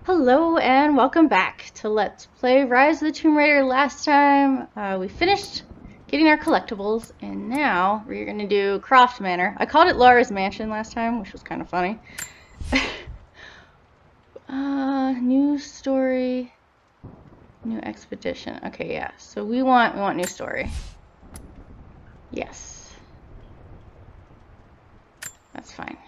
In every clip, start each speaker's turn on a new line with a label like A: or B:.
A: Hello and welcome back to Let's Play Rise of the Tomb Raider. Last time we finished getting our collectibles and now we're going to do Croft Manor. I called it Lara's Mansion last time, which was kind of funny. New story, new expedition. Okay, yeah. So we want new story. Yes. That's fine.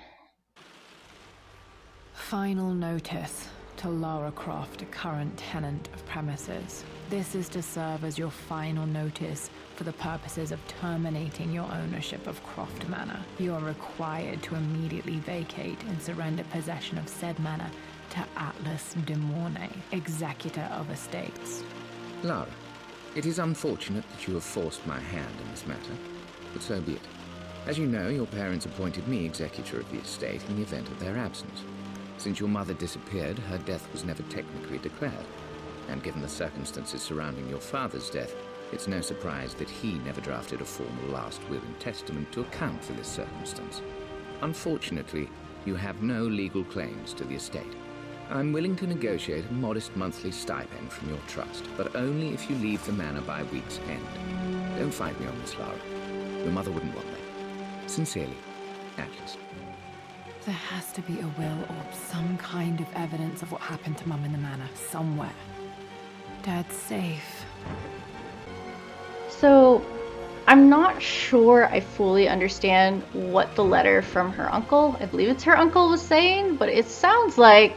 B: Final notice to Lara Croft, a current tenant of premises. This is to serve as your final notice for the purposes of terminating your ownership of Croft Manor. You are required to immediately vacate and surrender possession of said manor to Atlas de Mornay, executor of estates.
C: Lara, it is unfortunate that you have forced my hand in this matter, but so be it. As you know, your parents appointed me executor of the estate in the event of their absence. Since your mother disappeared, her death was never technically declared. And given the circumstances surrounding your father's death, it's no surprise that he never drafted a formal last will and testament to account for this circumstance. Unfortunately, you have no legal claims to the estate. I'm willing to negotiate a modest monthly stipend from your trust, but only if you leave the manor by week's end. Don't fight me on this, Lara. Your mother wouldn't want that. Sincerely, Atlas.
B: There has to be a will or some kind of evidence of what happened to Mum in the manor somewhere. Dad's safe.
A: So, I'm not sure I fully understand what the letter from her uncle, I believe it's her uncle, was saying, but it sounds like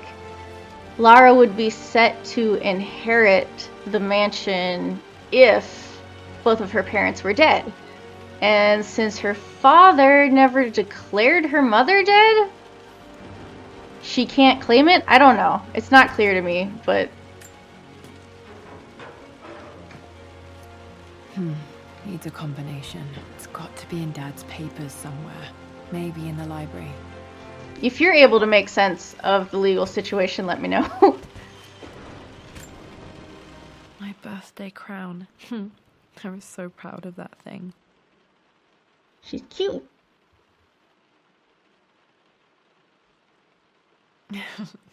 A: Lara would be set to inherit the mansion if both of her parents were dead. And since her father never declared her mother dead, she can't claim it? I don't know. It's not clear to me, but...
B: Needs a combination. It's got to be in Dad's papers somewhere. Maybe in the library.
A: If you're able to make sense of the legal situation, let me know.
B: My birthday crown. I was so proud of that thing.
A: She's cute.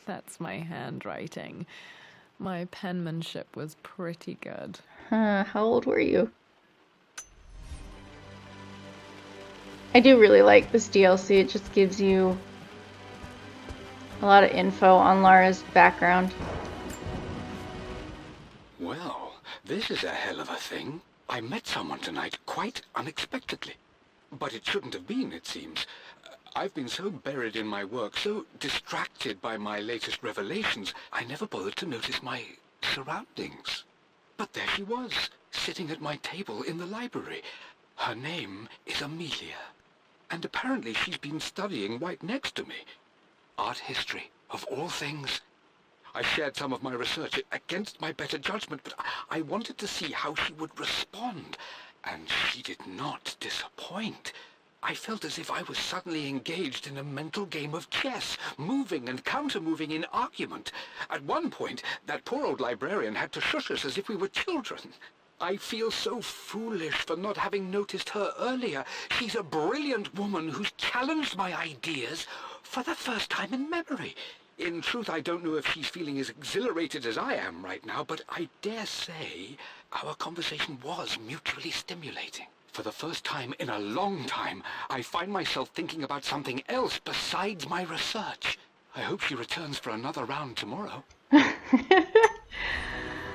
B: That's my handwriting. My penmanship was pretty good.
A: How old were you? I do really like this DLC. It just gives you a lot of info on Lara's background.
D: Well, this is a hell of a thing. I met someone tonight quite unexpectedly. But it shouldn't have been, it seems. I've been so buried in my work, so distracted by my latest revelations, I never bothered to notice my surroundings. But there she was, sitting at my table in the library. Her name is Amelia. And apparently she's been studying right next to me. Art history, of all things. I shared some of my research against my better judgment, but I wanted to see how she would respond. And she did not disappoint. I felt as if I was suddenly engaged in a mental game of chess, moving and counter-moving in argument. At one point, that poor old librarian had to shush us as if we were children. I feel so foolish for not having noticed her earlier. She's a brilliant woman who's challenged my ideas for the first time in memory. In truth, I don't know if she's feeling as exhilarated as I am right now, but I dare say our conversation was mutually stimulating. For the first time in a long time, I find myself thinking about something else besides my research. I hope she returns for another round tomorrow.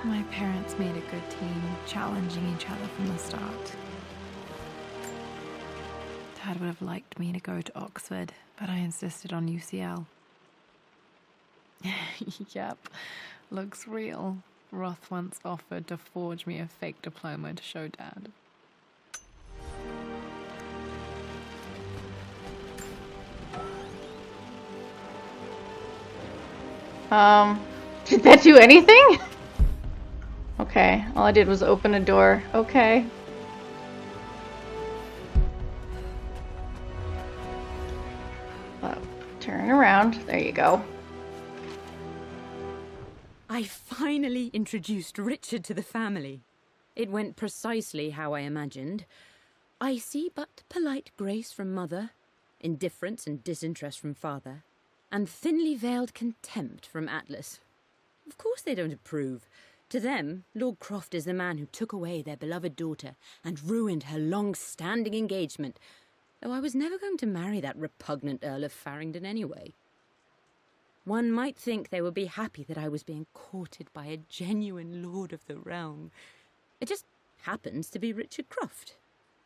B: My parents made a good team, challenging each other from the start. Dad would have liked me to go to Oxford, but I insisted on UCL. Yep, looks real. Roth once offered to forge me a fake diploma to show Dad.
A: Did that do anything? Okay, all I did was open a door. Okay. Turn around. There you go.
E: I finally introduced Richard to the family. It went precisely how I imagined. I see but polite grace from mother, indifference and disinterest from father, and thinly veiled contempt from Atlas. Of course they don't approve. To them, Lord Croft is the man who took away their beloved daughter and ruined her long-standing engagement, though I was never going to marry that repugnant Earl of Farringdon anyway. One might think they would be happy that I was being courted by a genuine lord of the realm. It just happens to be Richard Croft.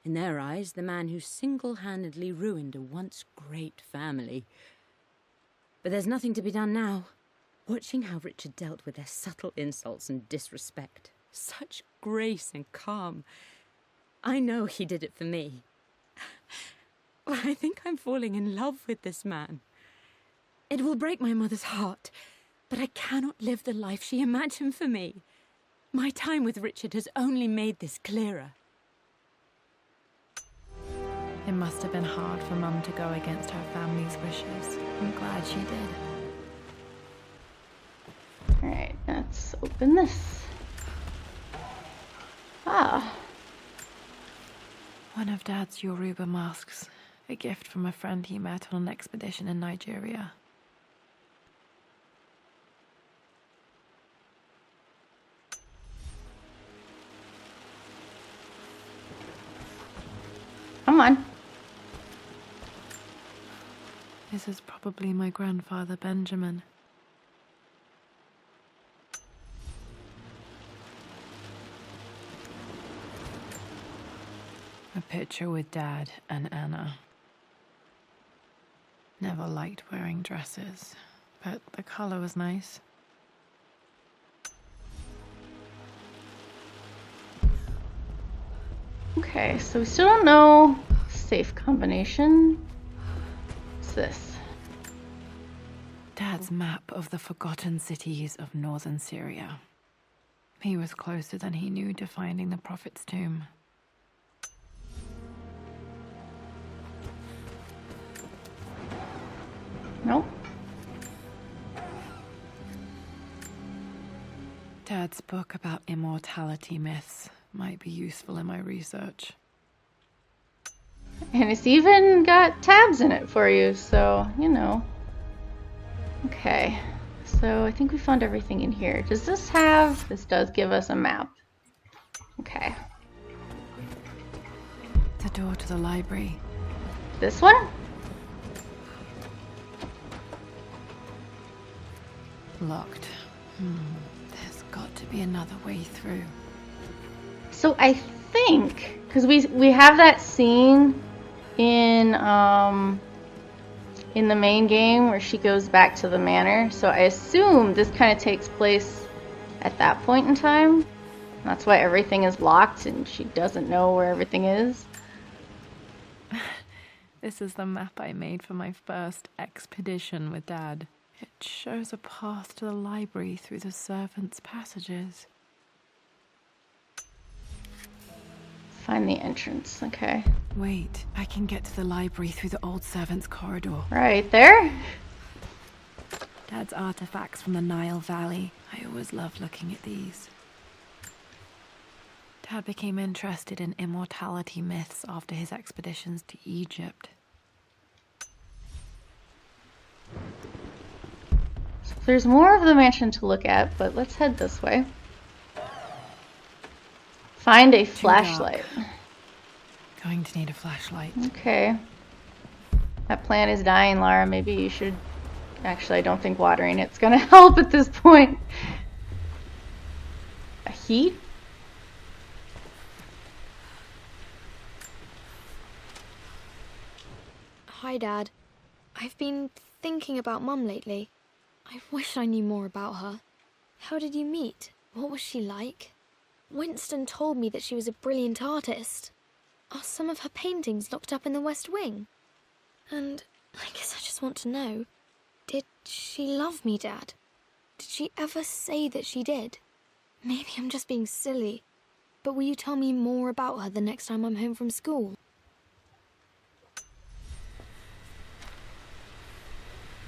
E: In their eyes, the man who single-handedly ruined a once great family. But there's nothing to be done now. Watching how Richard dealt with their subtle insults and disrespect. Such grace and calm. I know he did it for me. I think I'm falling in love with this man. It will break my mother's heart, but I cannot live the life she imagined for me. My time with Richard has only made this clearer.
B: It must have been hard for Mum to go against her family's wishes. I'm glad she did.
A: Alright, let's open this. Ah.
B: One of Dad's Yoruba masks. A gift from a friend he met on an expedition in Nigeria.
A: Come on.
B: This is probably my grandfather Benjamin. A picture with Dad and Anna. Never liked wearing dresses, but the color was nice.
A: Okay, so we still don't know safe combination. What's this?
B: Dad's map of the forgotten cities of northern Syria. He was closer than he knew to finding the Prophet's tomb.
A: Nope.
B: Dad's book about immortality myths might be useful in my research.
A: And it's even got tabs in it for you, so, you know. Okay, so I think we found everything in here. Does this have... This does give us a map. Okay.
B: The door to the library.
A: This one?
B: Locked. There's got to be another way through.
A: So I think, because we have that scene in the main game where she goes back to the manor, so I assume this kind of takes place at that point in time. That's why everything is locked and she doesn't know where everything is.
B: This is the map I made for my first expedition with Dad. It shows a path to the library through the servants' passages.
A: Find the entrance, okay.
B: Wait, I can get to the library through the old servants' corridor.
A: Right there?
B: Dad's artifacts from the Nile Valley. I always loved looking at these. Dad became interested in immortality myths after his expeditions to Egypt.
A: So there's more of the mansion to look at, but let's head this way. Find a flashlight.
B: Going to need a flashlight.
A: Okay. That plant is dying, Lara. Maybe you should... Actually, I don't think watering it's gonna help at this point. A heat?
F: Hi, Dad. I've been thinking about Mum lately. I wish I knew more about her. How did you meet? What was she like? Winston told me that she was a brilliant artist. Are some of her paintings locked up in the West Wing? And I guess I just want to know, did she love me, Dad? Did she ever say that she did? Maybe I'm just being silly, but will you tell me more about her the next time I'm home from school?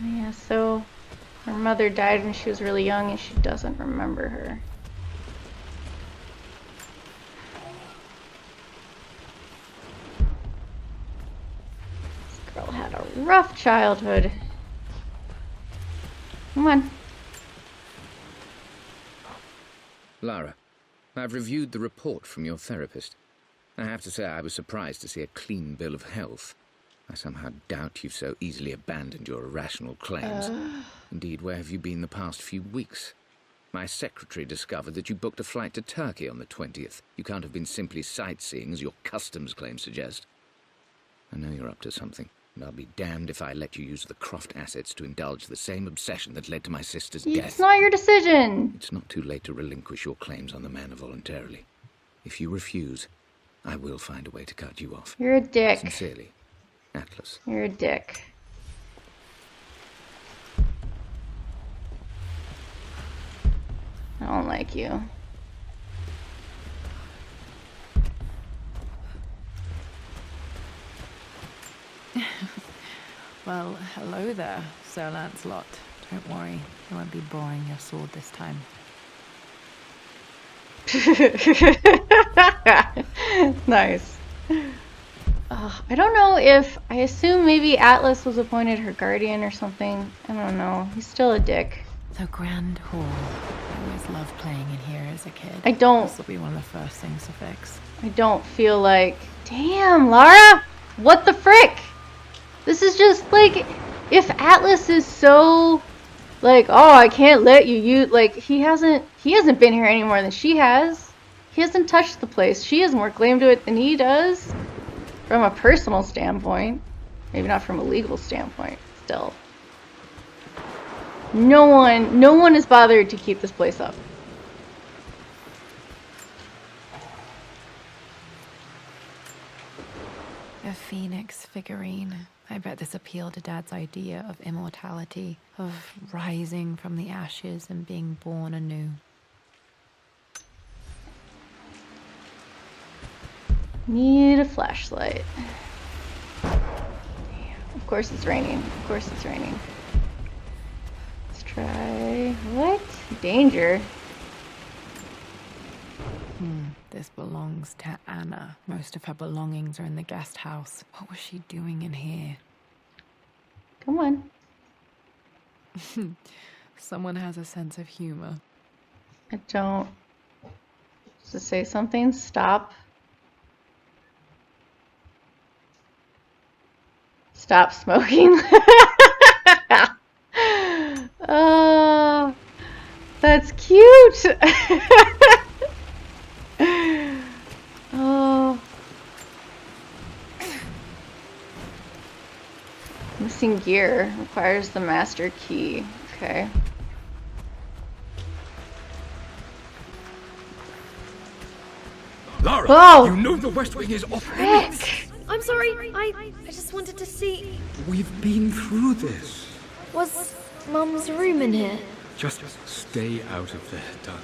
A: Yeah, so her mother died when she was really young and she doesn't remember her. This girl had a rough childhood. Come on.
C: Lara, I've reviewed the report from your therapist. I have to say I was surprised to see a clean bill of health. I somehow doubt you've so easily abandoned your irrational claims. Indeed, where have you been the past few weeks? My secretary discovered that you booked a flight to Turkey on the 20th. You can't have been simply sightseeing, as your customs claims suggest. I know you're up to something, and I'll be damned if I let you use the Croft assets to indulge the same obsession that led to my sister's death.
A: It's not your decision.
C: It's not too late to relinquish your claims on the manor voluntarily. If you refuse, I will find a way to cut you off.
A: You're a dick.
C: Sincerely, Atlas.
A: You're a dick. I don't like you.
B: Well, hello there, Sir Lancelot. Don't worry, I won't be borrowing your sword this time.
A: Nice. I don't know if... I assume maybe Atlas was appointed her guardian or something. I don't know. He's still a dick.
B: The Grand Hall. I always loved playing in here as a kid.
A: I don't...
B: This will be one of the first things to fix.
A: I don't feel like... Damn, Lara! What the frick? This is just, like... If Atlas is so... Like, oh, I can't let you use... Like, he hasn't been here any more than she has. He hasn't touched the place. She has more claim to it than he does. From a personal standpoint. Maybe not from a legal standpoint. Still. No one is bothered to keep this place up.
B: A phoenix figurine. I bet this appealed to Dad's idea of immortality, of rising from the ashes and being born anew.
A: Need a flashlight. Damn. Of course it's raining. Of course it's raining. Let's try... What? Danger.
B: This belongs to Anna. Most of her belongings are in the guest house. What was she doing in here?
A: Come on.
B: Someone has a sense of humor.
A: I don't... To say something? Stop. Stop smoking. Oh, that's cute. Oh. Missing gear requires the master key. Okay.
D: Lara,
A: Whoa.
D: you know the West Wing is off
A: Frick.
D: limits.
F: I'm sorry, I just wanted to see...
D: We've been through this.
F: Was Mum's room in here?
D: Just stay out of there, darling.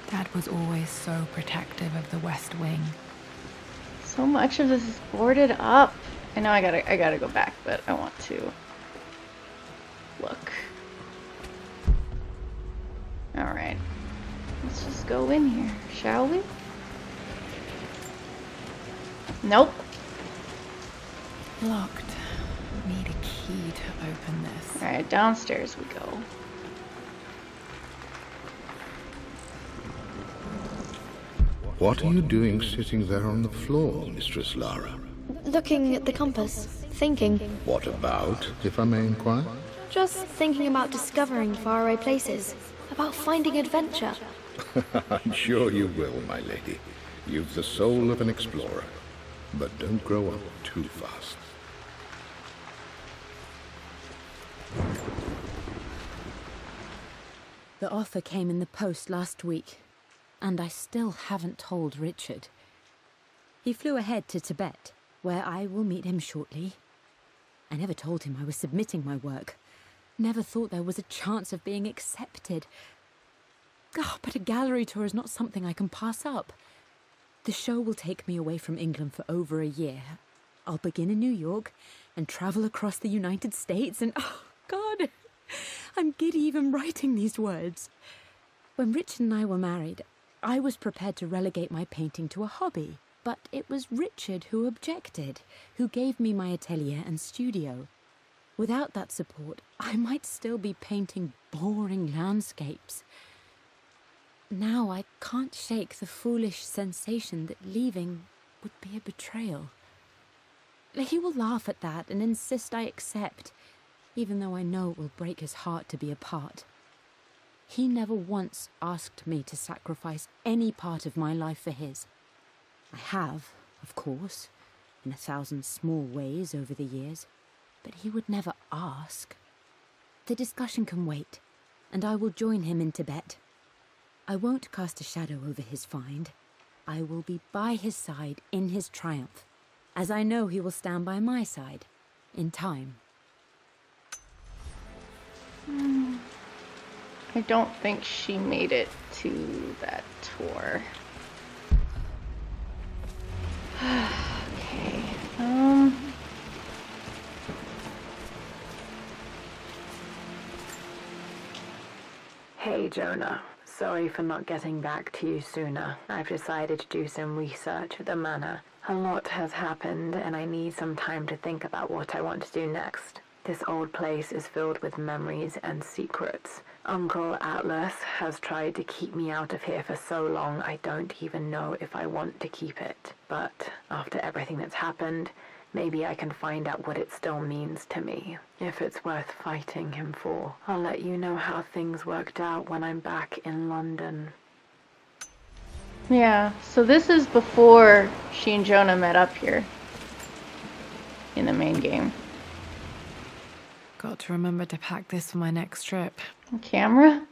B: Dad was always so protective of the West Wing.
A: So much of this is boarded up. I know I gotta go back, but I want to look. Alright. Let's just go in here, shall we? Nope.
B: Locked. Need a key to open this.
A: Alright, downstairs we go.
G: What are you doing sitting there on the floor, Mistress Lara?
F: Looking at the compass, thinking.
G: What about, if I may inquire?
F: Just thinking about discovering faraway places, about finding adventure.
G: I'm sure you will, my lady. You've the soul of an explorer. But don't grow up too fast.
E: The offer came in the post last week, and I still haven't told Richard. He flew ahead to Tibet, where I will meet him shortly. I never told him I was submitting my work. Never thought there was a chance of being accepted. Oh, but a gallery tour is not something I can pass up. The show will take me away from England for over a year. I'll begin in New York and travel across the United States and... Oh, God! I'm giddy even writing these words. When Richard and I were married, I was prepared to relegate my painting to a hobby. But it was Richard who objected, who gave me my atelier and studio. Without that support, I might still be painting boring landscapes. now I can't shake the foolish sensation that leaving would be a betrayal. He will laugh at that and insist I accept, even though I know it will break his heart to be apart. He never once asked me to sacrifice any part of my life for his. I have, of course, in 1,000 small ways over the years, but he would never ask. The discussion can wait, and I will join him in Tibet. I won't cast a shadow over his find. I will be by his side in his triumph, as I know he will stand by my side, in time.
A: I don't think she made it to that tour. Okay.
H: Hey, Jonah. Sorry for not getting back to you sooner. I've decided to do some research at the manor. A lot has happened, and I need some time to think about what I want to do next. This old place is filled with memories and secrets. Uncle Atlas has tried to keep me out of here for so long I don't even know if I want to keep it. But after everything that's happened, maybe I can find out what it still means to me. If it's worth fighting him for, I'll let you know how things worked out when I'm back in London.
A: Yeah, so this is before she and Jonah met up here in the main game.
B: Got to remember to pack this for my next trip.
A: A camera?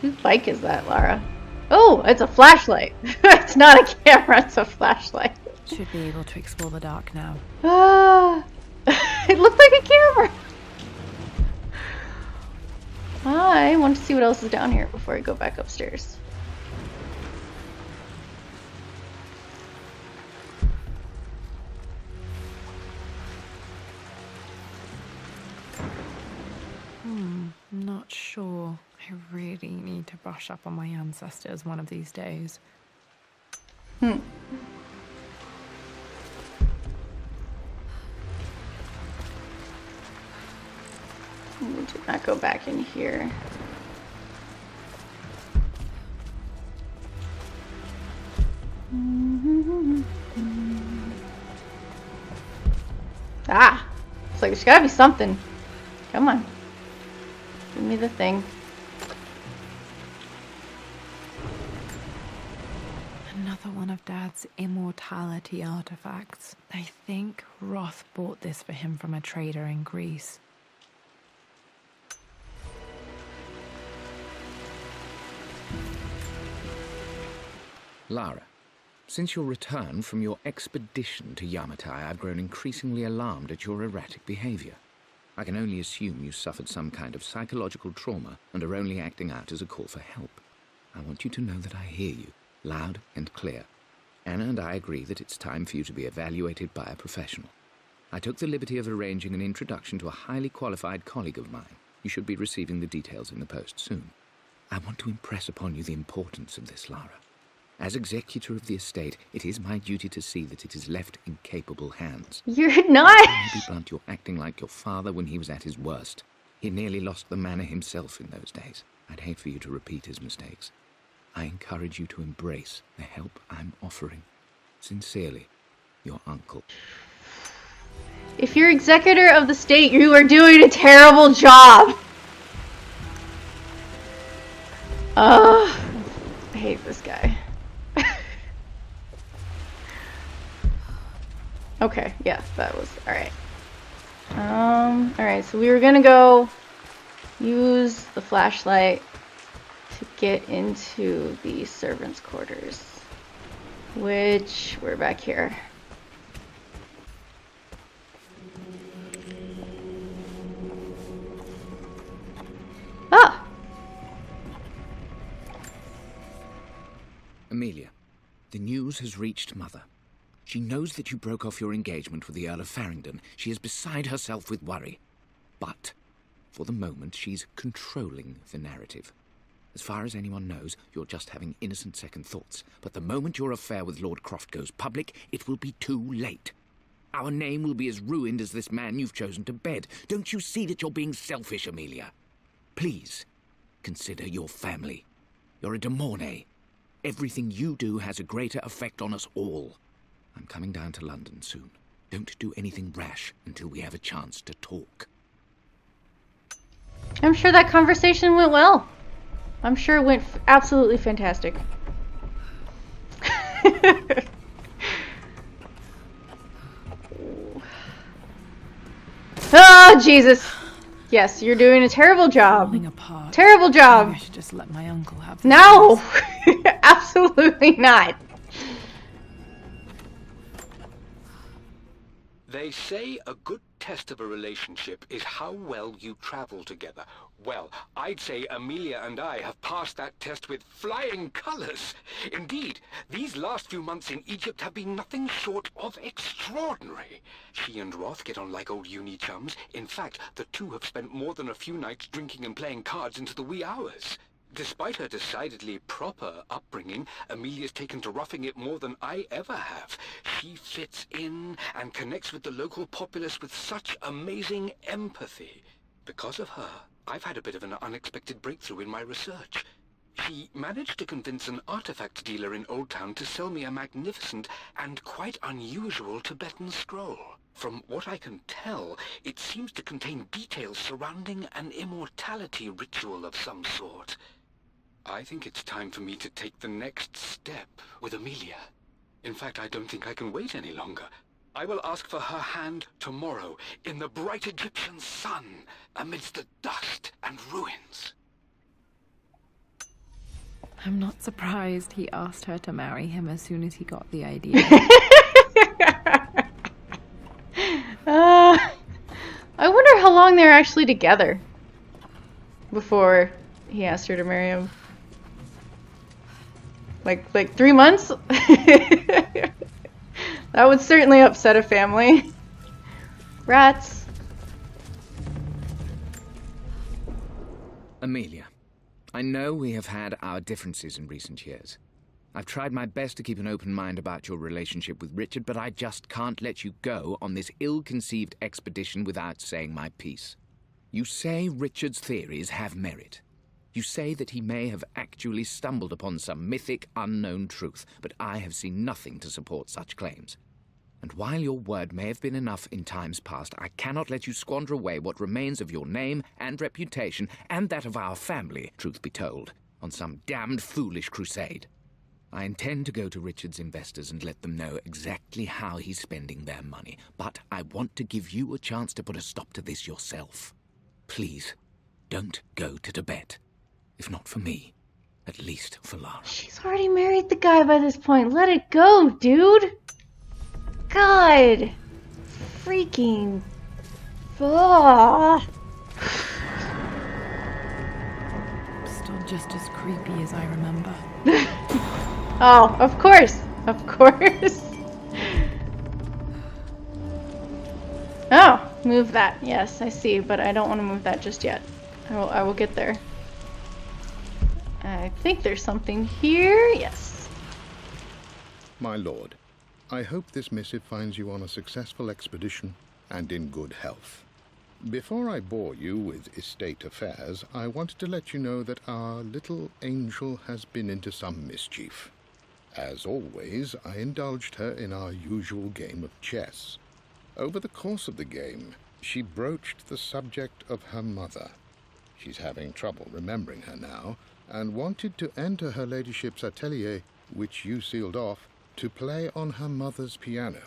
A: Whose bike is that, Lara? Oh, it's a flashlight. It's not a camera, it's a flashlight.
B: Should be able to explore the dark now.
A: Ah, it looked like a camera. I want to see what else is down here before I go back upstairs.
B: Not sure. I really need to brush up on my ancestors one of these days.
A: We'll do not go back in here. Ah! It's like there's gotta be something. Come on. Give me the thing.
B: Another one of Dad's immortality artifacts. I think Roth bought this for him from a trader in Greece.
C: Lara, since your return from your expedition to Yamatai, I've grown increasingly alarmed at your erratic behavior. I can only assume you suffered some kind of psychological trauma and are only acting out as a call for help. I want you to know that I hear you, loud and clear. Anna and I agree that it's time for you to be evaluated by a professional. I took the liberty of arranging an introduction to a highly qualified colleague of mine. You should be receiving the details in the post soon. I want to impress upon you the importance of this, Lara. As executor of the estate, it is my duty to see that it is left in capable hands.
A: You're not.
C: To be blunt, you're acting like your father when he was at his worst. He nearly lost the manor himself in those days. I'd hate for you to repeat his mistakes. I encourage you to embrace the help I'm offering. Sincerely, your uncle.
A: If you're executor of the state, you are doing a terrible job. I hate this guy. Okay, yeah, that was alright. Alright, so we were gonna go use the flashlight to get into the servants' quarters, which we're back here. Ah!
C: Amelia, the news has reached Mother. She knows that you broke off your engagement with the Earl of Farringdon. She is beside herself with worry. But, for the moment, she's controlling the narrative. As far as anyone knows, you're just having innocent second thoughts. But the moment your affair with Lord Croft goes public, it will be too late. Our name will be as ruined as this man you've chosen to bed. Don't you see that you're being selfish, Amelia? Please, Consider your family. You're a Demorne. Everything you do has a greater effect on us all. I'm coming down to London soon. Don't do anything rash until we have a chance to talk.
A: I'm sure that conversation went well. I'm sure it went absolutely fantastic. Oh, Jesus. Yes, you're doing a terrible job.
B: Falling apart.
A: Terrible job.
B: Maybe I should just let my uncle have this.
A: No! Absolutely not.
D: They say a good test of a relationship is how well you travel together. Well, I'd say Amelia and I have passed that test with flying colors. Indeed, these last few months in Egypt have been nothing short of extraordinary. She and Roth get on like old uni chums. In fact, the two have spent more than a few nights drinking and playing cards into the wee hours. Despite her decidedly proper upbringing, Amelia's taken to roughing it more than I ever have. She fits in and connects with the local populace with such amazing empathy. Because of her, I've had a bit of an unexpected breakthrough in my research. She managed to convince an artifact dealer in Old Town to sell me a magnificent and quite unusual Tibetan scroll. From what I can tell, it seems to contain details surrounding an immortality ritual of some sort. I think it's time for me to take the next step with Amelia. In fact, I don't think I can wait any longer. I will ask for her hand tomorrow in the bright Egyptian sun amidst the dust and ruins.
B: I'm not surprised he asked her to marry him as soon as he got the idea.
A: I wonder how long they're actually together before he asked her to marry him. Like 3 months? That would certainly upset a family. Rats.
C: Amelia, I know we have had our differences in recent years. I've tried my best to keep an open mind about your relationship with Richard, but I just can't let you go on this ill-conceived expedition without saying my piece. You say Richard's theories have merit. You say that he may have actually stumbled upon some mythic, unknown truth, but I have seen nothing to support such claims. And while your word may have been enough in times past, I cannot let you squander away what remains of your name and reputation, and that of our family, truth be told, on some damned foolish crusade. I intend to go to Richard's investors and let them know exactly how he's spending their money, but I want to give you a chance to put a stop to this yourself. Please, don't go to Tibet. If not for me, at least for Lara.
A: She's already married the guy by this point. Let it go, dude. God. Freaking. Ugh.
B: Still just as creepy as I remember.
A: Oh, of course. Of course. Oh, move that. Yes, I see, but I don't want to move that just yet. I will get there. I think there's something here. Yes.
G: My lord, I hope this missive finds you on a successful expedition and in good health. Before I bore you with estate affairs, I wanted to let you know that our little angel has been into some mischief. As always, I indulged her in our usual game of chess. Over the course of the game, she broached the subject of her mother. She's having trouble remembering her now, and wanted to enter her ladyship's atelier, which you sealed off, to play on her mother's piano.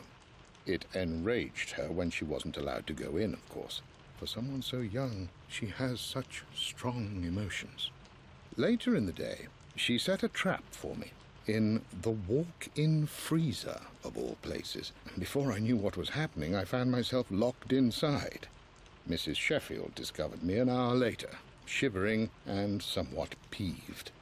G: It enraged her when she wasn't allowed to go in, of course. For someone so young, she has such strong emotions. Later in the day, she set a trap for me in the walk-in freezer, of all places. And before I knew what was happening, I found myself locked inside. Mrs. Sheffield discovered me an hour later, shivering and somewhat peeved.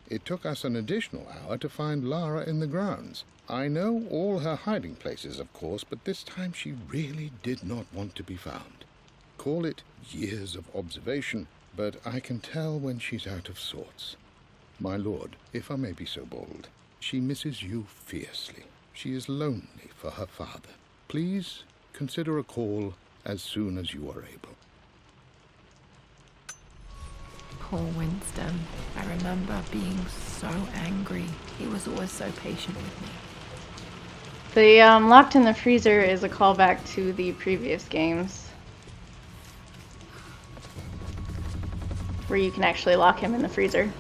G: It took us an additional hour to find Lara in the grounds. I know all her hiding places, of course, but this time she really did not want to be found. Call it years of observation, but I can tell when she's out of sorts. My lord, if I may be so bold, she misses you fiercely. She is lonely for her father. Please consider a call as soon as you are able.
B: Poor Winston. I remember being so angry. He was always so patient with me.
A: The locked in the freezer is a callback to the previous games, where you can actually lock him in the freezer.